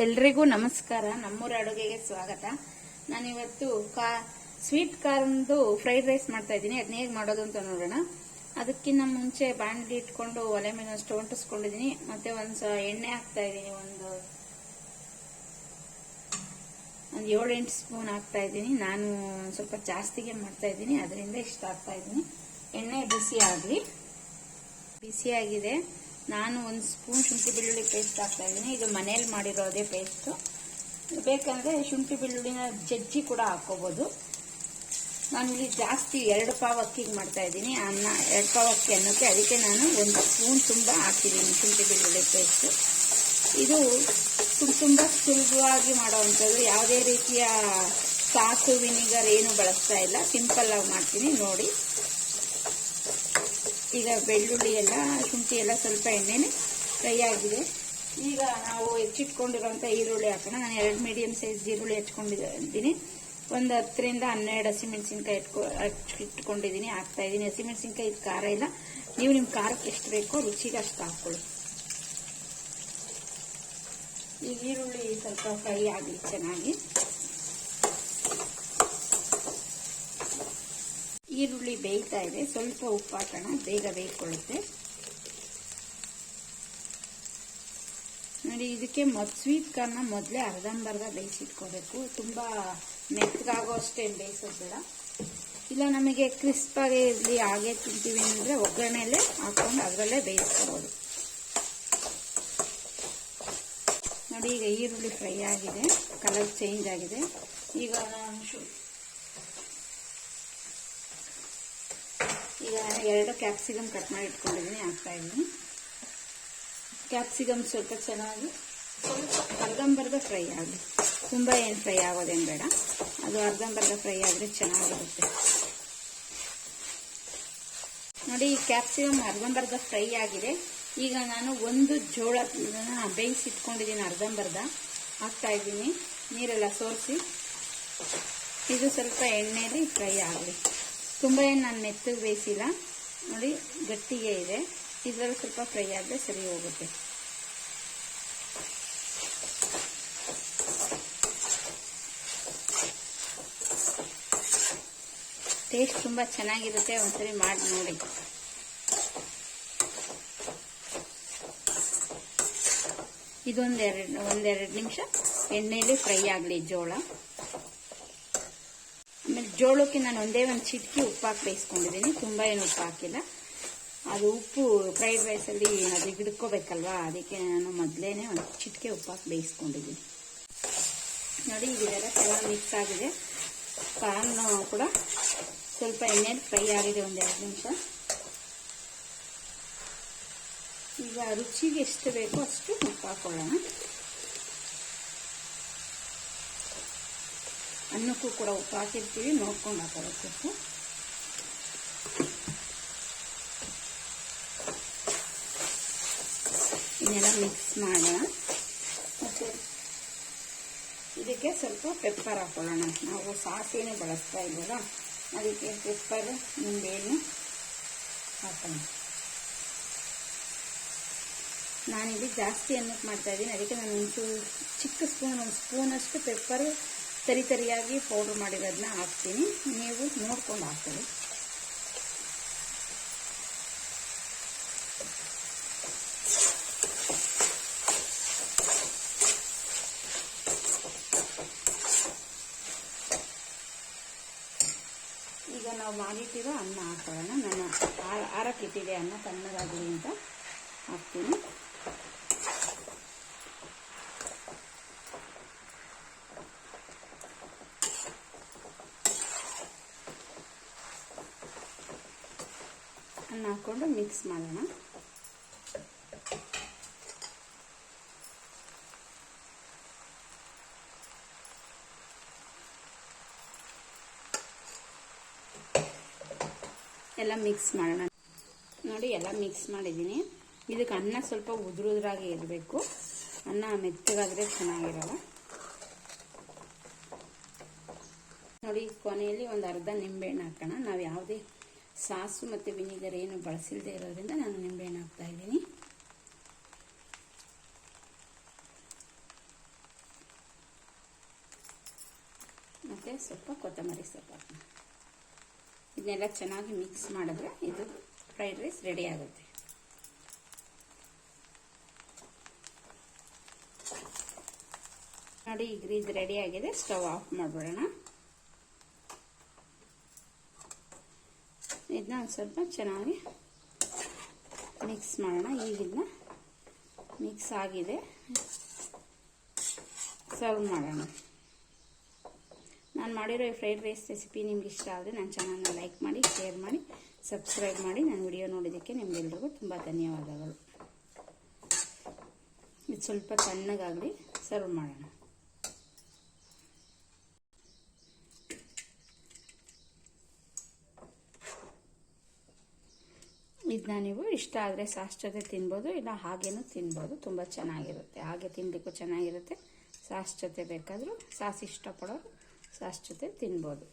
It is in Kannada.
ಎಲ್ರಿಗೂ ನಮಸ್ಕಾರ. ನಮ್ಮೂರ ಅಡುಗೆಗೆ ಸ್ವಾಗತ. ನಾನಿವತ್ತು ಸ್ವೀಟ್ ಕಾರ್ನ್ದು ಫ್ರೈಡ್ ರೈಸ್ ಮಾಡ್ತಾ ಇದ್ದೀನಿ. ಅದನ್ನ ಹೇಗೆ ಮಾಡೋದು ಅಂತ ನೋಡೋಣ. ಅದಕ್ಕಿಂತ ಮುಂಚೆ ಬಾಣಲಿ ಇಟ್ಕೊಂಡು ಒಲೆ ಮೇಲೆ ಸ್ಟವ್ ಅಂಟಿಸ್ಕೊಂಡಿದ್ದೀನಿ. ಮತ್ತೆ ಒಂದು ಎಣ್ಣೆ ಹಾಕ್ತಾ ಇದ್ದೀನಿ. ಒಂದು 7-8 ಸ್ಪೂನ್ ಹಾಕ್ತಾ ಇದ್ದೀನಿ. ನಾನು ಸ್ವಲ್ಪ ಜಾಸ್ತಿಗೆ ಮಾಡ್ತಾ ಇದ್ದೀನಿ, ಅದರಿಂದ ಇಷ್ಟ ಹಾಕ್ತಾ ಇದ್ದೀನಿ. ಎಣ್ಣೆ ಬಿಸಿಯಾಗಿದೆ. ನಾನು 1 ಸ್ಪೂನ್ ಶುಂಠಿ ಬೆಳ್ಳುಳ್ಳಿ ಪೇಸ್ಟ್ ಹಾಕ್ತಾ ಇದ್ದೀನಿ. ಇದು ಮನೇಲಿ ಮಾಡಿರೋದೇ ಪೇಸ್ಟು. ಬೇಕಂದ್ರೆ ಶುಂಠಿ ಬೆಳ್ಳುಳ್ಳಿನ ಜಜ್ಜಿ ಕೂಡ ಹಾಕೋಬಹುದು. ನಾನಿಲ್ಲಿ ಜಾಸ್ತಿ 2 ಪಾವ್ ಅಕ್ಕಿಗೆ ಮಾಡ್ತಾ ಇದ್ದೀನಿ. 2 ಪಾವ್ ಅಕ್ಕಿ ಅನ್ನೋಕ್ಕೆ, ಅದಕ್ಕೆ ನಾನು 1 ಸ್ಪೂನ್ ತುಂಬ ಹಾಕಿದ್ದೀನಿ ಶುಂಠಿ ಬೆಳ್ಳುಳ್ಳಿ ಪೇಸ್ಟ್. ಇದು ತುಂಬ ಸುಲಭವಾಗಿ ಮಾಡೋವಂಥದ್ದು. ಯಾವುದೇ ರೀತಿಯ ಸಾಸು ವಿನಿಗರ್ ಏನು ಬಳಸ್ತಾ ಇಲ್ಲ, ಸಿಂಪಲ್ ಆಗಿ ಮಾಡ್ತೀನಿ ನೋಡಿ. ಈಗ ಬೆಳ್ಳುಳ್ಳಿ ಎಲ್ಲ ಶುಂಠಿ ಎಲ್ಲ ಸ್ವಲ್ಪ ಎಣ್ಣೆನೆ ಫ್ರೈ ಆಗಿದೆ. ಈಗ ನಾವು ಹೆಚ್ಚಿಟ್ಕೊಂಡಿರೋಂಥ ಈರುಳ್ಳಿ ಹಾಕೋಣ. ನಾನು 2 ಮೀಡಿಯಂ ಸೈಜ್ ಈರುಳ್ಳಿ ಹಚ್ಕೊಂಡಿದ್ದೀನಿ. ಒಂದು 10ರಿಂದ 12 ಹಸಿಮೆಣಸಿನ್ಕಾಯಿ ಇಟ್ಕೊಂಡಿದ್ದೀನಿ, ಹಾಕ್ತಾ ಇದ್ದೀನಿ. ಹಸಿಮೆಣಸಿನ್ಕಾಯಿ ಇದು ಖಾರ ಇಲ್ಲ, ನೀವು ನಿಮ್ಮ ಖಾರಕ್ಕೆ ಎಷ್ಟು ಬೇಕೋ ರುಚಿಗೆ ಅಷ್ಟು ಹಾಕ್ಕೊಳ್ಳಿ. ಈಗ ಈರುಳ್ಳಿ ಸ್ವಲ್ಪ ಫ್ರೈ ಆಗಲಿ ಚೆನ್ನಾಗಿ. ಈರುಳ್ಳಿ ಬೇಯ್ತಾ ಇದೆ, ಸ್ವಲ್ಪ ಉಪ್ಪು ಹಾಕೋಣ, ಬೇಗ ಬೇಯ್ಕೊಳ್ಳುತ್ತೆ ನೋಡಿ. ಇದಕ್ಕೆ ಸ್ವೀಟ್ ಕಾರ್ನ ಮೊದಲೇ ಅರ್ಧಂಬರ್ಧ ಬೇಯಿಸಿಟ್ಕೋಬೇಕು. ತುಂಬ ಮೆತ್ತಗಾಗೋ ಅಷ್ಟೇನು ಬೇಯಿಸೋದು ಬೇಡ. ಇಲ್ಲ ನಮಗೆ ಕ್ರಿಸ್ಪಾಗಿ ಇರಲಿ, ಹಾಗೆ ತಿಂತೀವಿ ಅಂದರೆ ಒಗ್ಗರಣೆಯಲ್ಲೇ ಹಾಕೊಂಡು ಅದರಲ್ಲೇ ಬೇಯಿಸ್ಕೋಬೋದು ನೋಡಿ. ಈಗ ಈರುಳ್ಳಿ ಫ್ರೈ ಆಗಿದೆ, ಕಲರ್ ಚೇಂಜ್ ಆಗಿದೆ. ಈಗ ನಾನು 2 ಕ್ಯಾಪ್ಸಿಕಮ್ ಕಟ್ ಮಾಡಿ ಇಟ್ಕೊಂಡಿದ್ದೀನಿ, ಹಾಕ್ತಾ ಇದ್ದೀನಿ. ಕ್ಯಾಪ್ಸಿಕಮ್ ಸ್ವಲ್ಪ ಚೆನ್ನಾಗಿ ಅರ್ಧಂಬರ್ಧ ಫ್ರೈ ಆಗಲಿ. ತುಂಬ ಏನು ಫ್ರೈ ಆಗೋದೇನು ಬೇಡ, ಅದು ಅರ್ಧಂಬರ್ಧ ಫ್ರೈ ಆದರೆ ಚೆನ್ನಾಗಿರುತ್ತೆ ನೋಡಿ. ಈ ಕ್ಯಾಪ್ಸಿಕಮ್ ಅರ್ಧಂಬರ್ಧ ಫ್ರೈ ಆಗಿದೆ. ಈಗ ನಾನು 1 ಜೋಳ ಬೇಯಿಸಿಟ್ಕೊಂಡಿದ್ದೀನಿ, ಅರ್ಧಂಬರ್ಧ ಹಾಕ್ತಾ ಇದ್ದೀನಿ, ನೀರೆಲ್ಲ ಸೋರಿಸಿ. ಇದು ಸ್ವಲ್ಪ ಎಣ್ಣೆಯಲ್ಲಿ ಫ್ರೈ ಆಗಲಿ. ತುಂಬ ಏನು ನಾನು ಮೆತ್ತಗೆ ಬೇಯಿಸಿಲ್ಲ ನೋಡಿ, ಗಟ್ಟಿಗೆ ಇದೆ. ಇದರಲ್ಲಿ ಸ್ವಲ್ಪ ಫ್ರೈ ಆದರೆ ಸರಿ ಹೋಗುತ್ತೆ. ಟೇಸ್ಟ್ ತುಂಬ ಚೆನ್ನಾಗಿರುತ್ತೆ, ಒಂದ್ಸರಿ ಮಾಡಿ ನೋಡಿ. ಇದೊಂದೆರಡು ನಿಮಿಷ ಎಣ್ಣೆಯಲ್ಲಿ ಫ್ರೈ ಆಗಲಿ ಜೋಳ. ಆಮೇಲೆ ಜೋಳಕ್ಕೆ ನಾನು ಒಂದೇ ಒಂದು ಚಿಟಿಕೆ ಉಪ್ಪು ಹಾಕಿ ಬೇಯಿಸ್ಕೊಂಡಿದ್ದೀನಿ, ತುಂಬ ಏನು ಉಪ್ಪು ಹಾಕಿಲ್ಲ. ಅದು ಉಪ್ಪು ಫ್ರೈಡ್ ರೈಸಲ್ಲಿ ಅದು ಹಿಡ್ಕೋಬೇಕಲ್ವಾ, ಅದಕ್ಕೆ ನಾನು ಮೊದಲೇನೆ ಒಂದು ಚಿಟಿಕೆ ಉಪ್ಪು ಹಾಕಿ ಬೇಯಿಸ್ಕೊಂಡಿದ್ದೀನಿ ನೋಡಿ. ಇದೆಲ್ಲ ಚೆನ್ನಾಗಿ ಮಿಕ್ಸ್ ಆಗಿದೆ. ಕಾರ್ನ್ ಕೂಡ ಸ್ವಲ್ಪ ಎಣ್ಣೆಯಲ್ಲಿ ಫ್ರೈ ಆಗಿದೆ, 1-2 ನಿಮಿಷ. ಈಗ ರುಚಿಗೆ ಎಷ್ಟು ಬೇಕೋ ಅಷ್ಟು ಉಪ್ಪು ಹಾಕೊಳ್ಳೋಣ. ಅನ್ನಕ್ಕೂ ಕೂಡ ಉಪ್ಪು ಹಾಕಿರ್ತೀವಿ, ನೋಡ್ಕೊಂಡು ಹಾಕೋಬೇಕು ಉಪ್ಪು. ಇದನ್ನೆಲ್ಲ ಮಿಕ್ಸ್ ಮಾಡೋಣ. ಮತ್ತು ಇದಕ್ಕೆ ಸ್ವಲ್ಪ ಪೆಪ್ಪರ್ ಹಾಕೊಳ್ಳೋಣ. ನಾವು ಸಾಸೇನೆ ಬಳಸ್ತಾ ಇದ್ದೀವಲ್ಲ, ಅದಕ್ಕೆ ಪೆಪ್ಪರ್, ನಿಂಬೆಹಣ್ಣು ಹಾಕೋಣ. ನಾನಿಲ್ಲಿ ಜಾಸ್ತಿ ಅನ್ನಕ್ಕೆ ಮಾಡ್ತಾ ಇದ್ದೀನಿ, ಅದಕ್ಕೆ ನಾನು ಒಂದು ಚಿಕ್ಕ ಸ್ಪೂನ್, 1 ಸ್ಪೂನಷ್ಟು ಪೆಪ್ಪರ್ ತರಿಯಾಗಿ ಪೌಡರ್ ಮಾಡಿರೋದನ್ನ ಹಾಕ್ತೀನಿ. ನೀವು ನೋಡ್ಕೊಂಡು ಹಾಕ್ಕೊಳ್ಳಿ. ಈಗ ನಾವು ಮಾಡಿಟ್ಟಿರೋ ಅನ್ನ ಹಾಕೊಳ್ಳೋಣ. ನಾನು ಆರಕ್ಕಿಟ್ಟಿದೆ ಅನ್ನ, ತಣ್ಣಗಾಗಲಿ ಅಂತ ಹಾಕ್ತೀನಿ. ಅನ್ನ ಹಾಕ್ಕೊಂಡು ಮಿಕ್ಸ್ ಮಾಡೋಣ. ಎಲ್ಲ ಮಿಕ್ಸ್ ಮಾಡೋಣ ನೋಡಿ. ಎಲ್ಲ ಮಿಕ್ಸ್ ಮಾಡಿದ್ದೀನಿ. ಇದಕ್ಕೆ ಅನ್ನ ಸ್ವಲ್ಪ ಉದುರಾಗಿ ಇರಬೇಕು, ಅನ್ನ ಮೆತ್ತಗಾದರೆ ಚೆನ್ನಾಗಿರಲ್ಲ ನೋಡಿ. ಕೊನೆಯಲ್ಲಿ ಒಂದು ಅರ್ಧ ನಿಂಬೆಹಣ್ಣು ಹಾಕೋಣ. ನಾವು ಯಾವುದೇ ಸಾಸು ಮತ್ತು ವಿನಿಗರ್ ಏನು ಬಳಸಿಲ್ಲದೆ ಇರೋದ್ರಿಂದ ನಾನು ನಿಂಬೆಹಣ್ಣು ಹಾಕ್ತಾ ಇದ್ದೀನಿ. ಸ್ವಲ್ಪ ಕೊತ್ತಂಬರಿ ಸೊಪ್ಪು ಹಾಕೋಣ. ಇದನ್ನೆಲ್ಲ ಚೆನ್ನಾಗಿ ಮಿಕ್ಸ್ ಮಾಡಿದ್ರೆ ಇದು ಫ್ರೈಡ್ ರೈಸ್ ರೆಡಿ ಆಗುತ್ತೆ. ನೋಡಿ ಈಗ ಇದು ರೆಡಿ ಆಗಿದೆ. ಸ್ಟವ್ ಆಫ್ ಮಾಡಿಬಿಡೋಣ. ಇದನ್ನ ಒಂದು ಸ್ವಲ್ಪ ಚೆನ್ನಾಗಿ ಮಿಕ್ಸ್ ಮಾಡೋಣ. ಈಗ ಇದನ್ನ ಮಿಕ್ಸ್ ಆಗಿದೆ, ಸರ್ವ್ ಮಾಡೋಣ. ನಾನು ಮಾಡಿರೋ ಈ ಫ್ರೈಡ್ ರೈಸ್ ರೆಸಿಪಿ ನಿಮ್ಗೆ ಇಷ್ಟ ಆದರೆ ನನ್ನ ಚಾನಲ್ನ ಲೈಕ್ ಮಾಡಿ, ಶೇರ್ ಮಾಡಿ, ಸಬ್ಸ್ಕ್ರೈಬ್ ಮಾಡಿ. ನನ್ನ ವಿಡಿಯೋ ನೋಡಿದ್ದಕ್ಕೆ ನಿಮಗೆಲ್ರಿಗೂ ತುಂಬ ಧನ್ಯವಾದಗಳು. ಇದು ಸ್ವಲ್ಪ ತಣ್ಣಗಾಗಲಿ, ಸರ್ವ್ ಮಾಡೋಣ. ಇದನ್ನ ನೀವು ಇಷ್ಟ ಆದರೆ ಸಾಸ್ ಜೊತೆ ತಿನ್ಬೋದು, ಇಲ್ಲ ಹಾಗೇನೂ ತಿನ್ಬೋದು. ತುಂಬ ಚೆನ್ನಾಗಿರುತ್ತೆ. ಹಾಗೆ ತಿನ್ನಲಿಕ್ಕೂ ಚೆನ್ನಾಗಿರುತ್ತೆ. ಸಾಸ್ ಜೊತೆ ಬೇಕಾದರೂ, ಸಾಸ್ ಇಷ್ಟಪಡೋರು ಸಾಸ್ ಜೊತೆ ತಿನ್ಬೋದು.